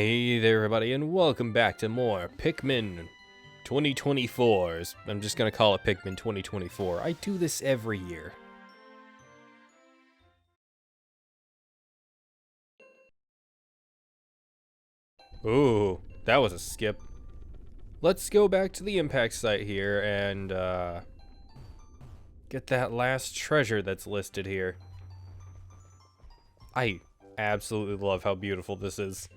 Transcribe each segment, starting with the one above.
Hey there everybody and welcome back to more Pikmin 2024s. I'm just gonna call it Pikmin 2024. I do this every year. Ooh, that was a skip. Let's go back to the impact site here and get that last treasure that's listed here. I absolutely love how beautiful this is.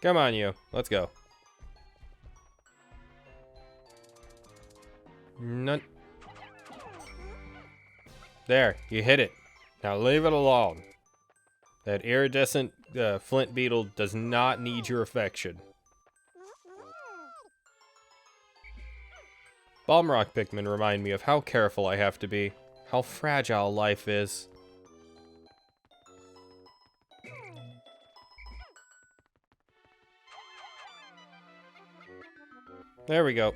Come on, you. Let's go. None. There, you hit it. Now leave it alone. That iridescent flint beetle does not need your affection. Bomb rock Pikmin remind me of how careful I have to be, how fragile life is. There we go.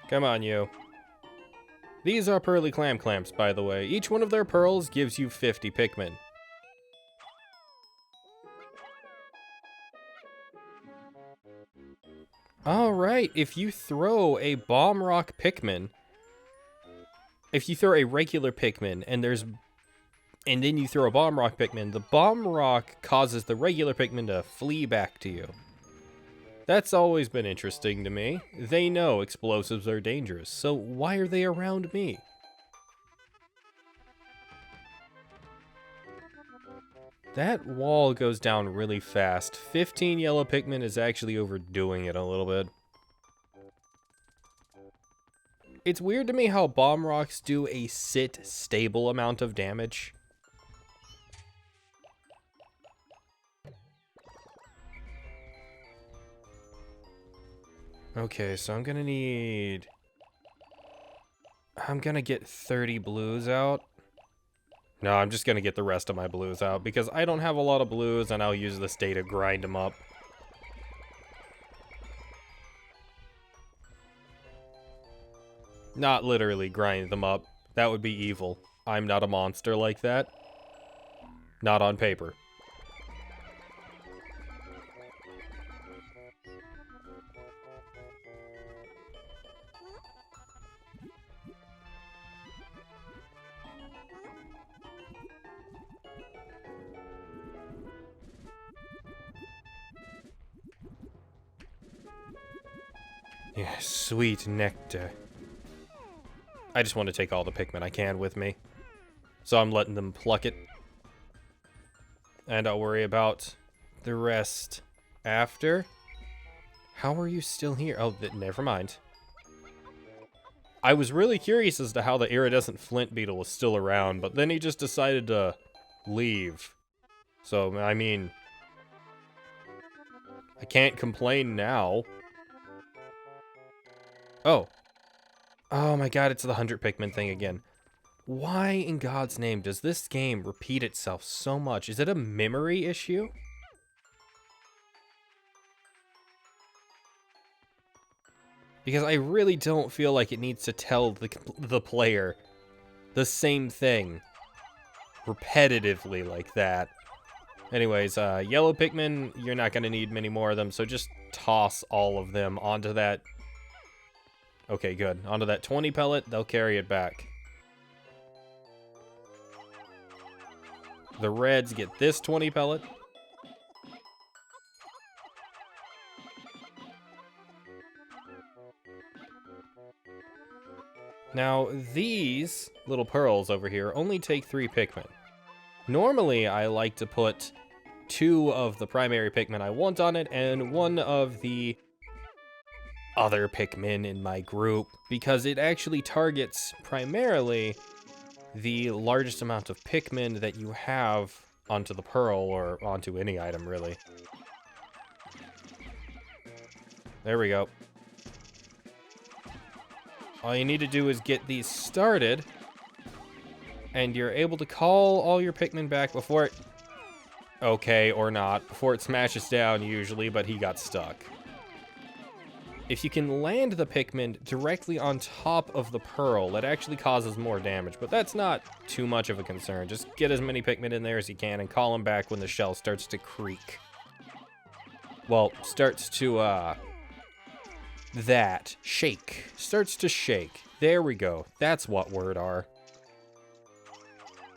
Come on, you. These are pearly clam clamps, by the way. Each one of their pearls gives you 50 Pikmin. Alright, if you throw a bomb rock Pikmin, if you throw a regular Pikmin and then you throw a bomb rock Pikmin, the bomb rock causes the regular Pikmin to flee back to you. That's always been interesting to me. They know explosives are dangerous, so why are they around me? That wall goes down really fast. 15 yellow Pikmin is actually overdoing it a little bit. It's weird to me how bomb rocks do a stable amount of damage. Okay, so I'm gonna get 30 blues out. No, I'm just gonna get the rest of my blues out because I don't have a lot of blues and I'll use this day to grind them up. Not literally grind them up. That would be evil. I'm not a monster like that. Not on paper. Yeah, sweet nectar. I just want to take all the Pikmin I can with me. So I'm letting them pluck it. And I'll worry about the rest after. How are you still here? Oh, never mind. I was really curious as to how the iridescent flint beetle was still around, but then he just decided to leave. So, I mean, I can't complain now. Oh. Oh my god, it's the 100 Pikmin thing again. Why in God's name does this game repeat itself so much? Is it a memory issue? Because I really don't feel like it needs to tell the player the same thing repetitively like that. Anyways, yellow Pikmin, you're not going to need many more of them, so just toss all of them onto that. Okay, good. Onto that 20 pellet, they'll carry it back. The reds get this 20 pellet. Now, these little pearls over here only take 3 Pikmin. Normally, I like to put 2 of the primary Pikmin I want on it and 1 of the other Pikmin in my group, because it actually targets primarily the largest amount of Pikmin that you have onto the pearl, or onto any item, really. There we go. All you need to do is get these started, and you're able to call all your Pikmin back before it... Okay, or not. Before it smashes down, usually, but he got stuck. if you can land the Pikmin directly on top of the pearl, that actually causes more damage, but that's not too much of a concern. Just get as many Pikmin in there as you can and call them back when the shell starts to creak. Well, starts to, shake. Starts to shake. There we go. That's what word are.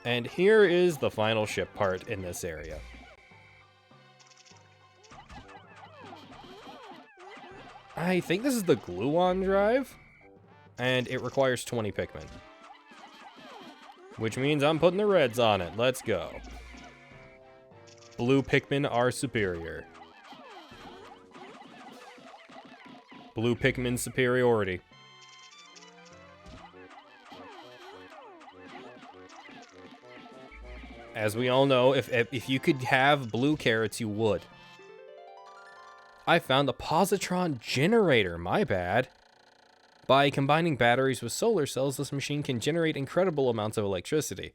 And here is the final ship part in this area. I think this is the Gluon drive, and it requires 20 Pikmin. Which means I'm putting the reds on it. Let's go. Blue Pikmin are superior. Blue Pikmin superiority. As we all know, if you could have blue carrots, you would. I found the positron generator, my bad. By combining batteries with solar cells, this machine can generate incredible amounts of electricity.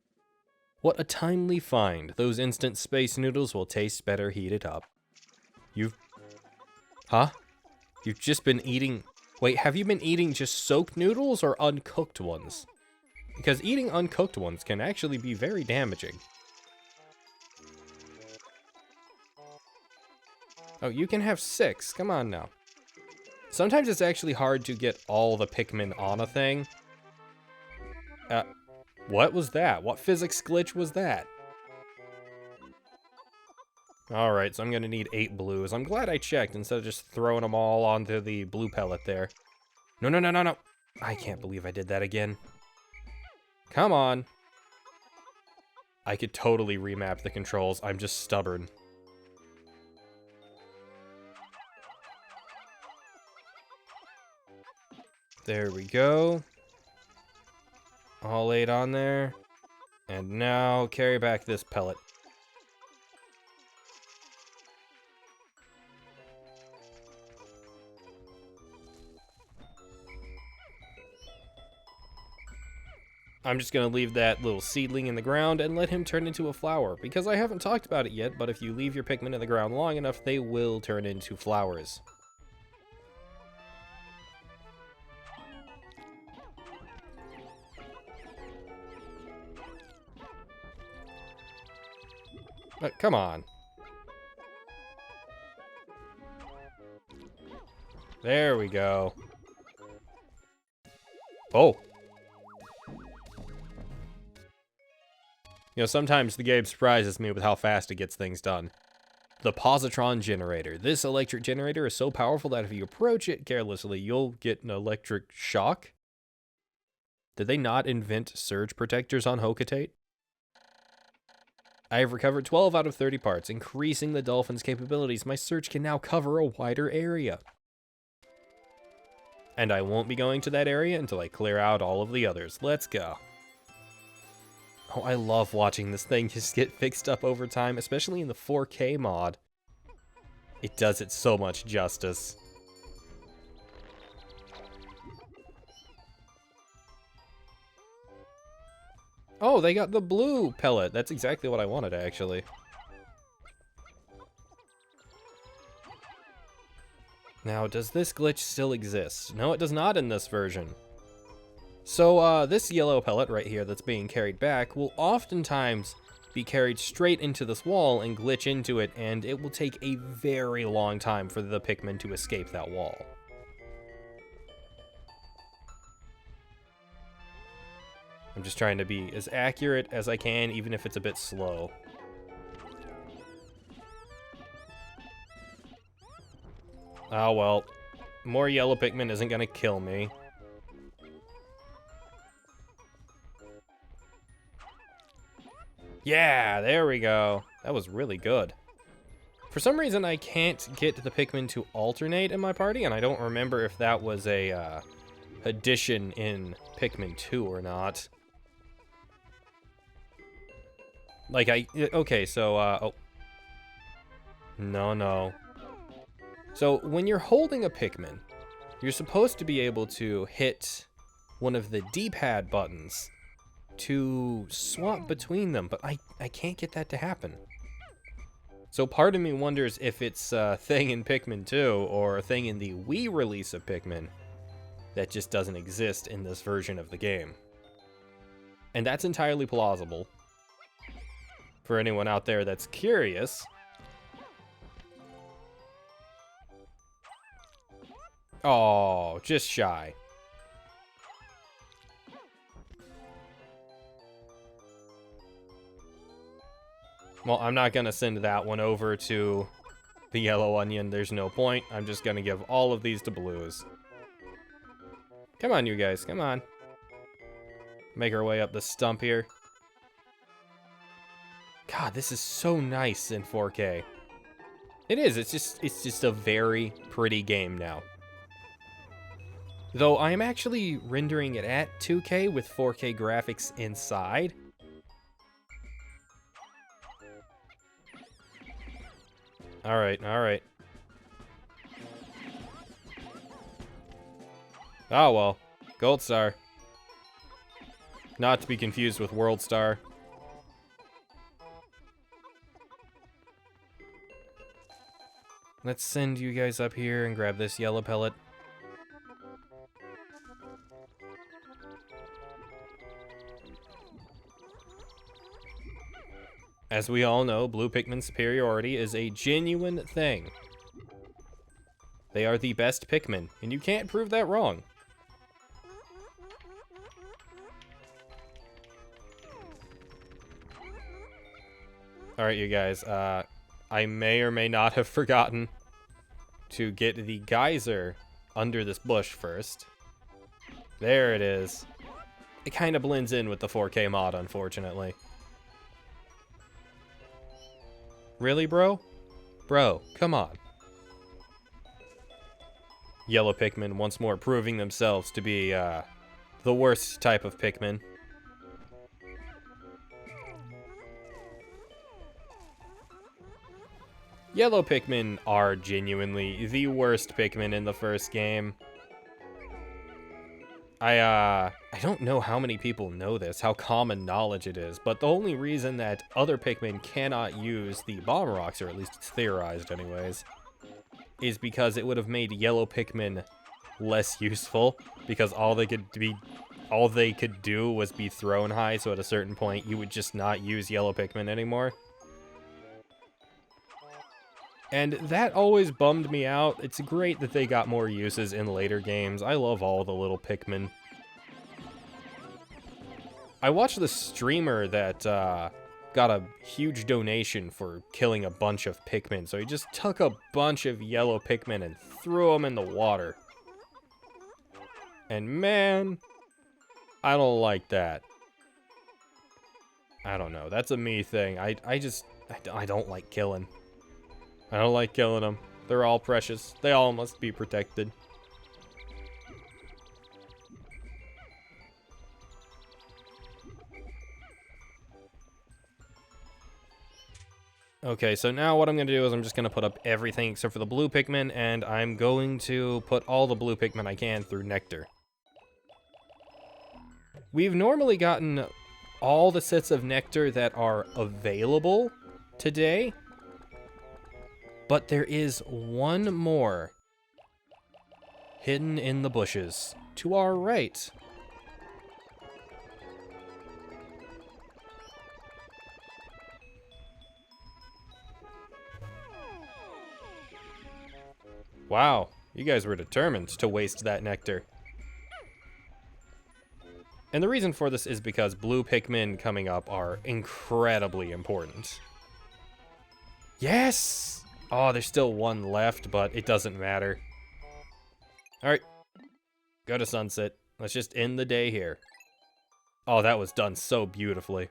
What a timely find. Those instant space noodles will taste better heated up. Huh? You've just been eating... Wait, have you been eating just soaked noodles or uncooked ones? Because eating uncooked ones can actually be very damaging. Oh, you can have 6. Come on now. Sometimes it's actually hard to get all the Pikmin on a thing. What was that? What physics glitch was that? Alright, so I'm gonna need 8 blues. I'm glad I checked instead of just throwing them all onto the blue pellet there. No. I can't believe I did that again. Come on. I could totally remap the controls. I'm just stubborn. There we go. All 8 on there. And now carry back this pellet. I'm just going to leave that little seedling in the ground and let him turn into a flower, because I haven't talked about it yet, but if you leave your Pikmin in the ground long enough, they will turn into flowers. But come on. There we go. Oh. You know, sometimes the game surprises me with how fast it gets things done. The positron generator. This electric generator is so powerful that if you approach it carelessly, you'll get an electric shock. Did they not invent surge protectors on Hocotate? I have recovered 12 out of 30 parts, increasing the dolphin's capabilities. My search can now cover a wider area. And I won't be going to that area until I clear out all of the others. Let's go. Oh, I love watching this thing just get fixed up over time, especially in the 4K mod. It does it so much justice. Oh, they got the blue pellet. That's exactly what I wanted, actually. Now, does this glitch still exist? No, it does not in this version. So, this yellow pellet right here that's being carried back will oftentimes be carried straight into this wall and glitch into it, and it will take a very long time for the Pikmin to escape that wall. I'm just trying to be as accurate as I can, even if it's a bit slow. Oh well, more yellow Pikmin isn't gonna kill me. Yeah, there we go. That was really good. For some reason, I can't get the Pikmin to alternate in my party, and I don't remember if that was a addition in Pikmin 2 or not. Like, okay, so, oh. No. So, when you're holding a Pikmin, you're supposed to be able to hit one of the D-pad buttons to swap between them, but I can't get that to happen. So part of me wonders if it's a thing in Pikmin 2 or a thing in the Wii release of Pikmin that just doesn't exist in this version of the game. And that's entirely plausible. For anyone out there that's curious. Oh, just shy. Well, I'm not going to send that one over to the Yellow Onion. There's no point. I'm just going to give all of these to Blues. Come on, you guys. Come on. Make our way up the stump here. God, this is so nice in 4K. It is. It's just a very pretty game now. Though I am actually rendering it at 2K with 4K graphics inside. Alright, alright. Oh well. Gold Star. Not to be confused with World Star. Let's send you guys up here and grab this yellow pellet. As we all know, blue Pikmin superiority is a genuine thing. They are the best Pikmin, and you can't prove that wrong. Alright, you guys, I may or may not have forgotten to get the geyser under this bush first. There it is. It kind of blends in with the 4K mod, unfortunately. Really, bro? Bro, come on. Yellow Pikmin once more proving themselves to be the worst type of Pikmin. Yellow Pikmin are genuinely the worst Pikmin in the first game. I don't know how many people know this, how common knowledge it is, but the only reason that other Pikmin cannot use the bomb rocks, or at least it's theorized anyways, is because it would have made yellow Pikmin less useful, because all they could do was be thrown high, so at a certain point you would just not use yellow Pikmin anymore. And that always bummed me out. It's great that they got more uses in later games. I love all the little Pikmin. I watched the streamer that got a huge donation for killing a bunch of Pikmin. So he just took a bunch of yellow Pikmin and threw them in the water. And man, I don't like that. I don't know. That's a me thing. I don't like killing. I don't like killing them. They're all precious. They all must be protected. Okay, so now what I'm going to do is I'm just going to put up everything except for the blue Pikmin, and I'm going to put all the blue Pikmin I can through Nectar. We've normally gotten all the sets of Nectar that are available today. But there is one more hidden in the bushes to our right. Wow, you guys were determined to waste that nectar. And the reason for this is because blue Pikmin coming up are incredibly important. Yes! Oh, there's still one left, but it doesn't matter. Alright. Go to sunset. Let's just end the day here. Oh, that was done so beautifully.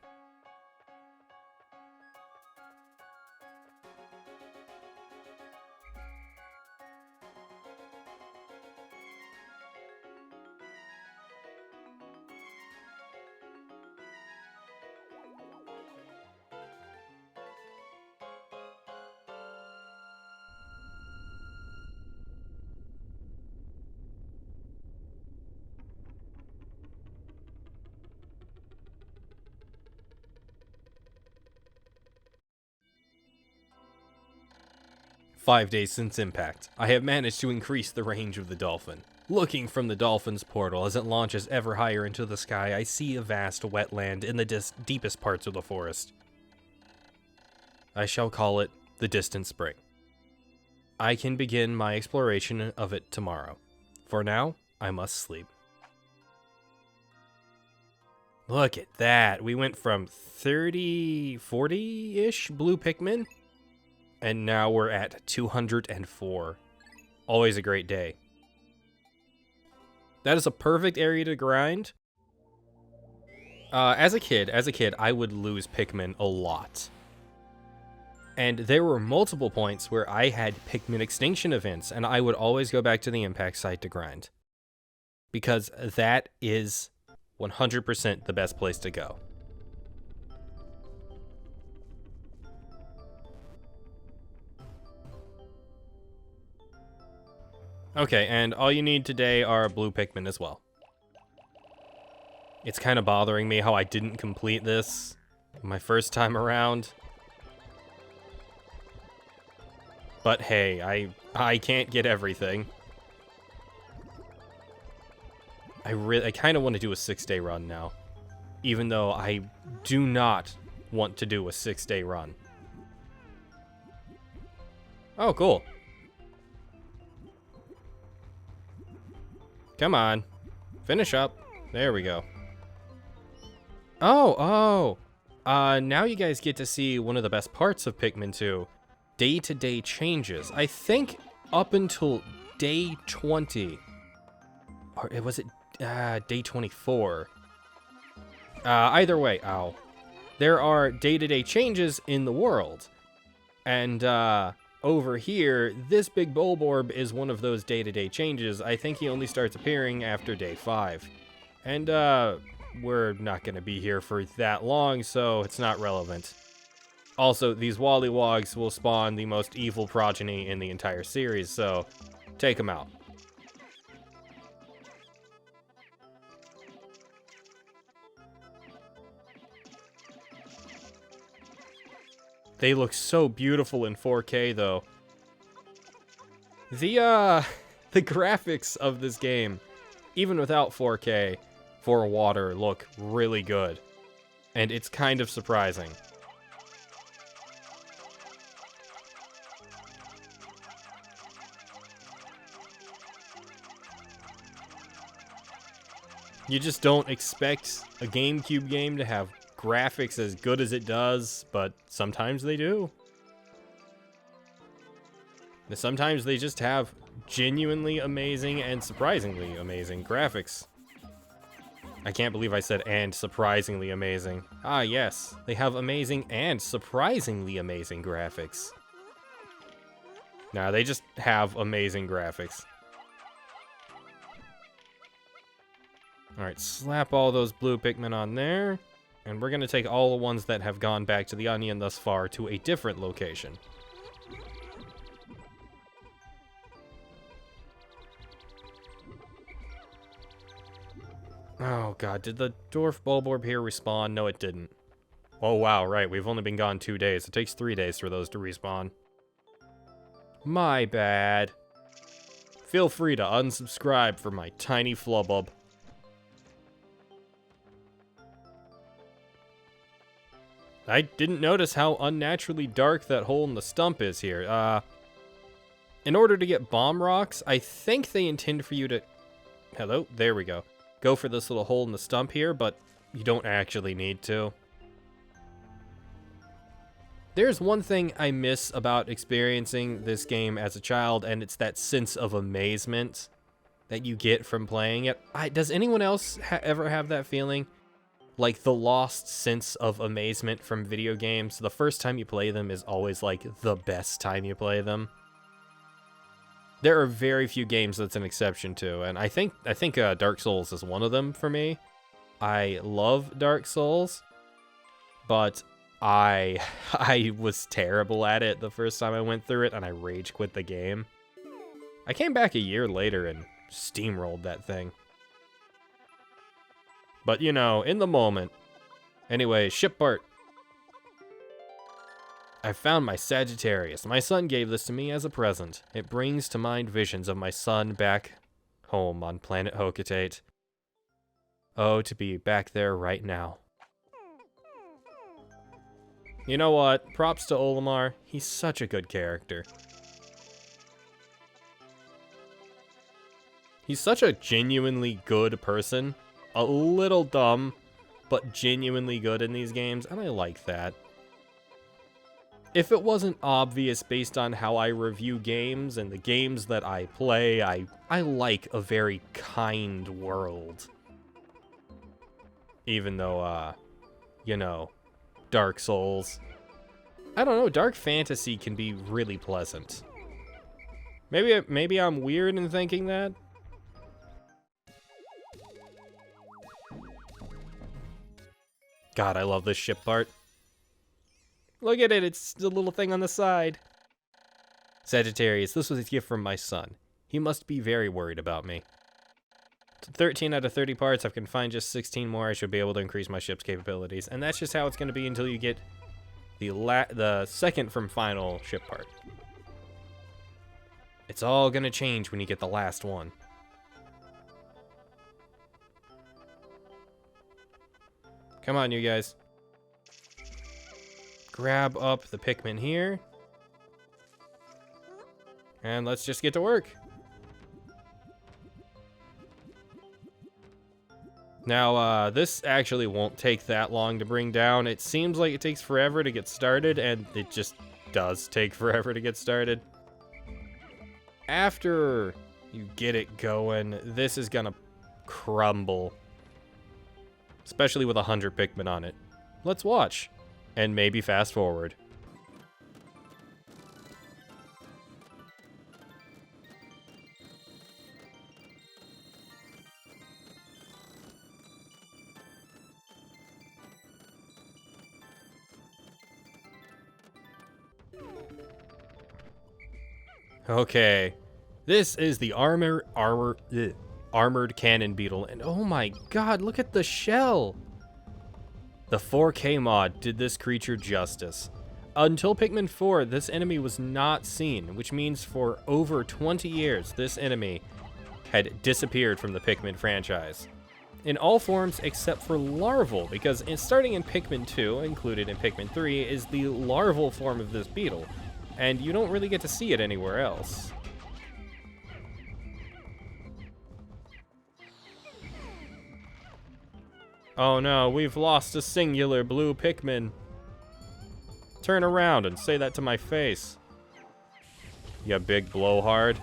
5 days since impact, I have managed to increase the range of the dolphin. Looking from the dolphin's portal as it launches ever higher into the sky, I see a vast wetland in the deepest parts of the forest. I shall call it the Distant Spring. I can begin my exploration of it tomorrow. For now, I must sleep. Look at that. We went from 30, 40-ish blue Pikmin, and now we're at 204. Always a great day. That is a perfect area to grind. As a kid, I would lose Pikmin a lot. And there were multiple points where I had Pikmin extinction events, and I would always go back to the impact site to grind. Because that is 100% the best place to go. Okay, and all you need today are blue Pikmin as well. It's kind of bothering me how I didn't complete this my first time around. But hey, I can't get everything. I kind of want to do a 6-day run now. Even though I do not want to do a 6-day run. Oh, cool. Come on. Finish up. There we go. Oh. Now you guys get to see one of the best parts of Pikmin 2. Day-to-day changes. I think up until day 20. Or was it day 24? Either way, ow. There are day-to-day changes in the world. And, over here, this big Bulborb is one of those day-to-day changes. I think he only starts appearing after day 5. And, we're not gonna be here for that long, so it's not relevant. Also, these Wollywogs will spawn the most evil progeny in the entire series, so take them out. They look so beautiful in 4K, though. The graphics of this game, even without 4K, for water, look really good. And it's kind of surprising. You just don't expect a GameCube game to have graphics as good as it does, but sometimes they do. And sometimes they just have genuinely amazing and surprisingly amazing graphics. I can't believe I said and surprisingly amazing. Ah, yes, they have amazing and surprisingly amazing graphics. Nah, they just have amazing graphics. Alright, slap all those blue Pikmin on there. And we're going to take all the ones that have gone back to the Onion thus far to a different location. Oh god, did the Dwarf Bulborb here respawn? No, it didn't. Oh wow, right, we've only been gone 2 days. It takes 3 days for those to respawn. My bad. Feel free to unsubscribe for my tiny Flubub. I didn't notice how unnaturally dark that hole in the stump is here. In order to get bomb rocks, I think they intend for you to... Hello? There we go. Go for this little hole in the stump here, but you don't actually need to. There's one thing I miss about experiencing this game as a child, and it's that sense of amazement that you get from playing it. Does anyone else ever have that feeling? Like, the lost sense of amazement from video games. The first time you play them is always, like, the best time you play them. There are very few games that's an exception to, and I think Dark Souls is one of them for me. I love Dark Souls, but I was terrible at it the first time I went through it, and I rage quit the game. I came back a year later and steamrolled that thing. But, you know, in the moment. Anyway, ship Bart. I found my Sagittarius. My son gave this to me as a present. It brings to mind visions of my son back home on planet Hocotate. Oh, to be back there right now. You know what? Props to Olimar. He's such a good character. He's such a genuinely good person. A little dumb, but genuinely good in these games, and I like that. If it wasn't obvious based on how I review games and the games that I play, I like a very kind world. Even though, you know, Dark Souls. I don't know, dark fantasy can be really pleasant. Maybe I'm weird in thinking that. God, I love this ship part. Look at it, it's the little thing on the side. Sagittarius, this was a gift from my son. He must be very worried about me. 13 out of 30 parts, if I can find just 16 more, I should be able to increase my ship's capabilities. And that's just how it's going to be until you get the second from final ship part. It's all going to change when you get the last one. Come on, you guys. Grab up the Pikmin here. And let's just get to work. Now, this actually won't take that long to bring down. It seems like it takes forever to get started, and it just does take forever to get started. After you get it going, this is gonna crumble. Especially with 100 Pikmin on it. Let's watch. And maybe fast forward. Okay, this is the armored cannon beetle, and oh my god, look at the shell! The 4K mod did this creature justice. Until Pikmin 4, this enemy was not seen, which means for over 20 years, this enemy had disappeared from the Pikmin franchise. In all forms except for larval, because starting in Pikmin 2, included in Pikmin 3, is the larval form of this beetle. And you don't really get to see it anywhere else. Oh no, we've lost a singular blue Pikmin. Turn around and say that to my face. You big blowhard.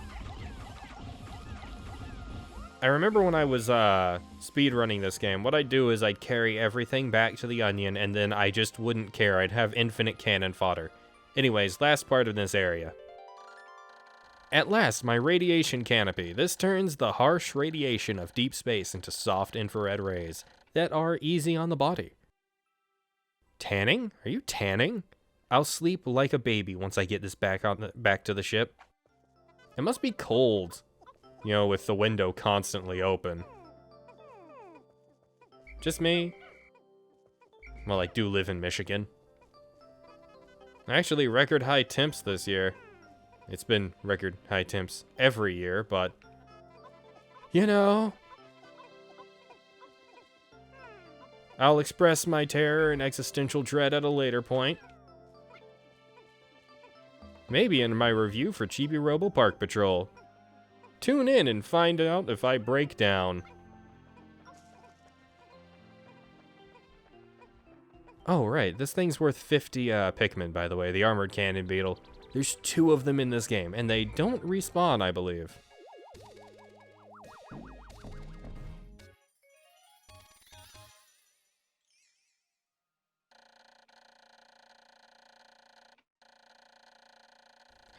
I remember when I was speedrunning this game, what I'd do is I'd carry everything back to the Onion and then I just wouldn't care. I'd have infinite cannon fodder. Anyways, last part of this area. At last, my radiation canopy. This turns the harsh radiation of deep space into soft infrared rays that are easy on the body. Tanning? Are you tanning? I'll sleep like a baby once I get this back to the ship. It must be cold, you know, with the window constantly open. Just me? Well, I do live in Michigan. Actually, record high temps this year. It's been record high temps every year, but you know, I'll express my terror and existential dread at a later point. Maybe in my review for Chibi Robo Park Patrol. Tune in and find out if I break down. Oh, right. This thing's worth 50 Pikmin, by the way. The armored cannon beetle. There's 2 of them in this game, and they don't respawn, I believe.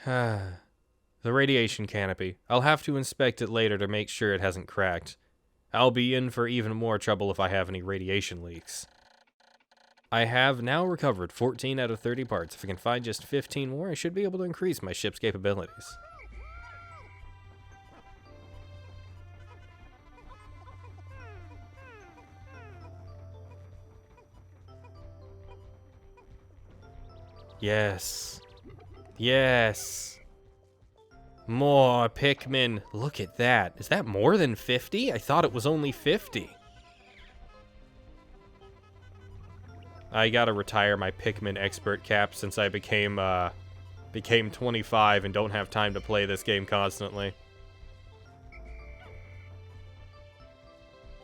The radiation canopy. I'll have to inspect it later to make sure it hasn't cracked. I'll be in for even more trouble if I have any radiation leaks. I have now recovered 14 out of 30 parts. If I can find just 15 more, I should be able to increase my ship's capabilities. Yes. Yes. More Pikmin. Look at that. Is that more than 50? I thought it was only 50. I gotta retire my Pikmin expert cap since I became 25 and don't have time to play this game constantly.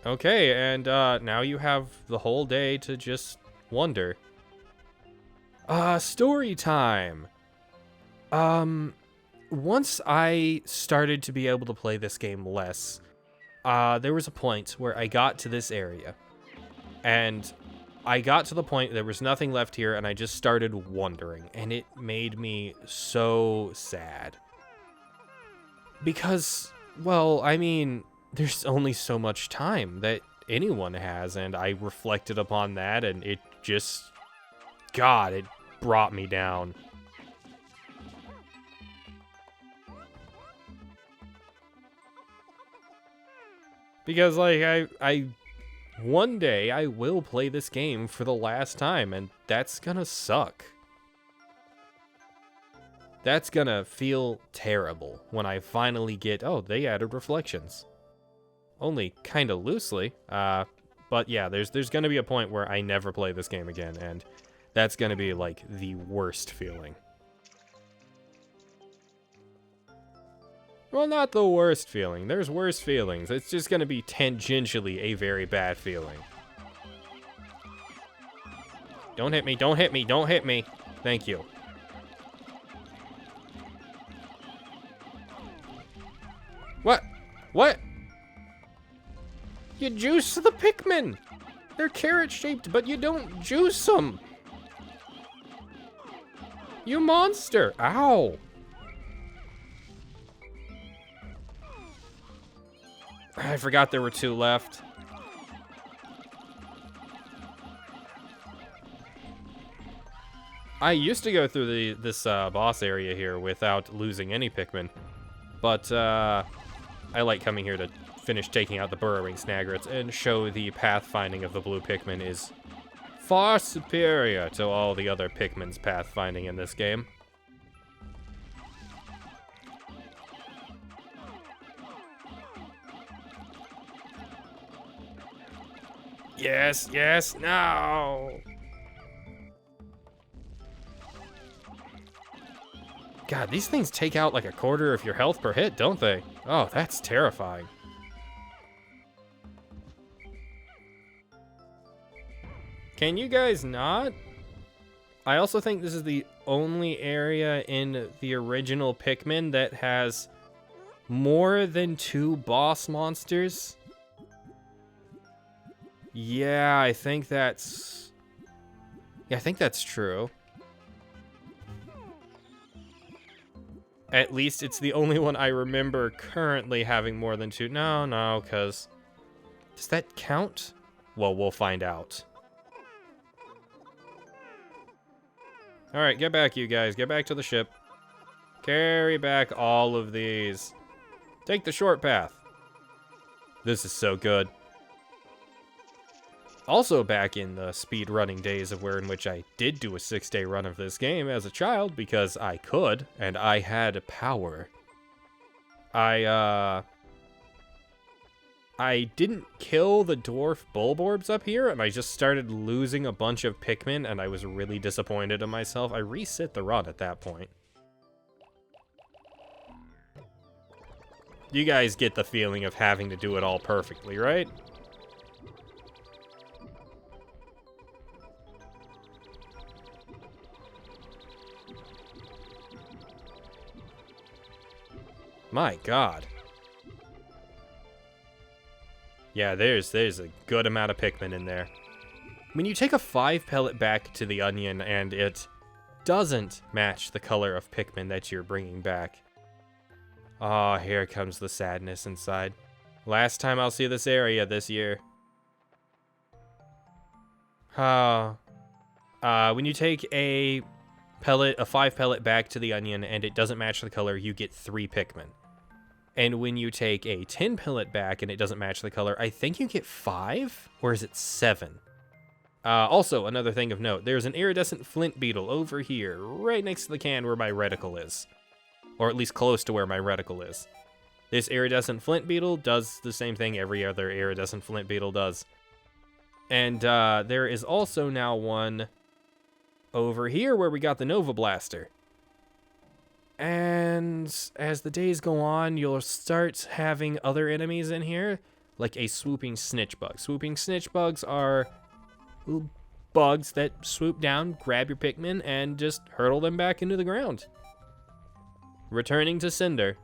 Okay, and now you have the whole day to just wonder. Story time. Once I started to be able to play this game less, there was a point where I got to this area, and I got to the point there was nothing left here, and I just started wondering, and it made me so sad. Because, well, I mean, there's only so much time that anyone has, and I reflected upon that, and it just, God, it brought me down. Because, like, I one day I will play this game for the last time, and that's gonna suck. That's gonna feel terrible when I finally get, oh, they added reflections. Only kinda loosely, but yeah, there's gonna be a point where I never play this game again, and that's gonna be, like, the worst feeling. Well, not the worst feeling. There's worse feelings. It's just gonna be tangentially a very bad feeling. Don't hit me, don't hit me, don't hit me. Thank you. What? What? You juice the Pikmin! They're carrot-shaped, but you don't juice them! You monster! Ow! I forgot there were 2 left. I used to go through this boss area here without losing any Pikmin, but I like coming here to finish taking out the burrowing Snagrets and show the pathfinding of the blue Pikmin is far superior to all the other Pikmin's pathfinding in this game. Yes, yes, no! God, these things take out like a quarter of your health per hit, don't they? Oh, that's terrifying. Can you guys not? I also think this is the only area in the original Pikmin that has more than 2 boss monsters. Yeah, I think that's true. At least it's the only one I remember currently having more than 2. No, because... Does that count? Well, we'll find out. Alright, get back, you guys. Get back to the ship. Carry back all of these. Take the short path. This is so good. Also back in the speedrunning days of in which I did do a 6-day run of this game as a child because I could, and I had power. I didn't kill the dwarf bulborbs up here, and I just started losing a bunch of Pikmin, and I was really disappointed in myself. I reset the run at that point. You guys get the feeling of having to do it all perfectly, right? My God. Yeah, there's a good amount of Pikmin in there. When you take a 5 pellet back to the onion and it doesn't match the color of Pikmin that you're bringing back. Oh, here comes the sadness inside. Last time I'll see this area this year. When you take a 5 pellet back to the onion and it doesn't match the color, you get 3 Pikmin. And when you take a 10 pellet back and it doesn't match the color, I think you get 5? Or is it 7? Also, another thing of note, there's an iridescent flint beetle over here, right next to the can where my reticle is. Or at least close to where my reticle is. This iridescent flint beetle does the same thing every other iridescent flint beetle does. And there is also now one over here where we got the Nova Blaster. And as the days go on, you'll start having other enemies in here, like a swooping snitch bug. Swooping snitch bugs are little bugs that swoop down, grab your Pikmin, and just hurtle them back into the ground. Returning to Cinder.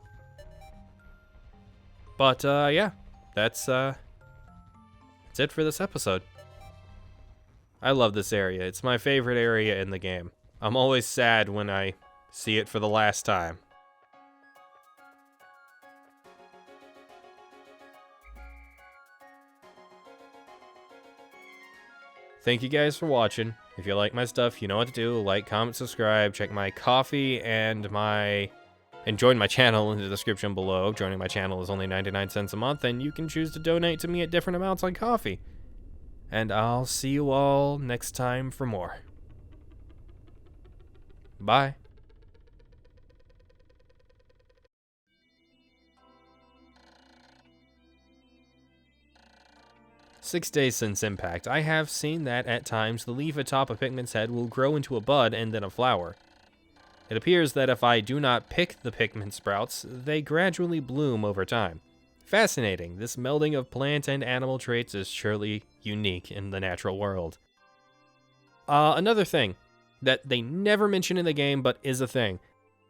But, yeah, that's it for this episode. I love this area. It's my favorite area in the game. I'm always sad when I see it for the last time. Thank you guys for watching. If you like my stuff, you know what to do. Like, comment, subscribe, check my coffee and join my channel in the description below. Joining my channel is only 99 cents a month, and you can choose to donate to me at different amounts on Coffee. And I'll see you all next time for more. Bye. "6 days since impact, I have seen that at times the leaf atop a Pikmin's head will grow into a bud and then a flower. It appears that if I do not pick the Pikmin sprouts, they gradually bloom over time. Fascinating, this melding of plant and animal traits is surely unique in the natural world." Another thing that they never mention in the game but is a thing.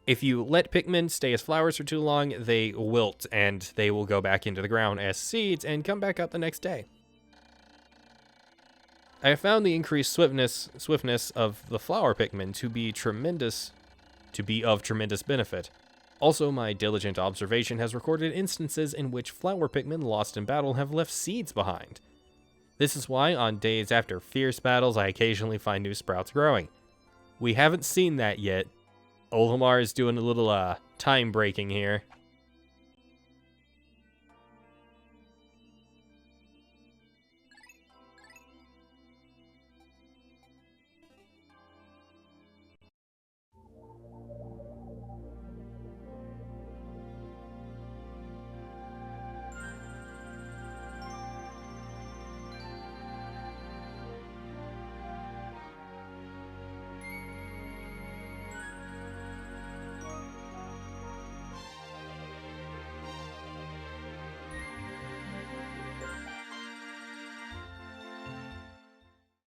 If you let Pikmin stay as flowers for too long, they wilt and they will go back into the ground as seeds and come back up the next day. I have found the increased swiftness of the flower Pikmin to be of tremendous benefit. Also, my diligent observation has recorded instances in which flower Pikmin lost in battle have left seeds behind. This is why, on days after fierce battles, I occasionally find new sprouts growing. We haven't seen that yet. Olimar is doing a little time breaking here.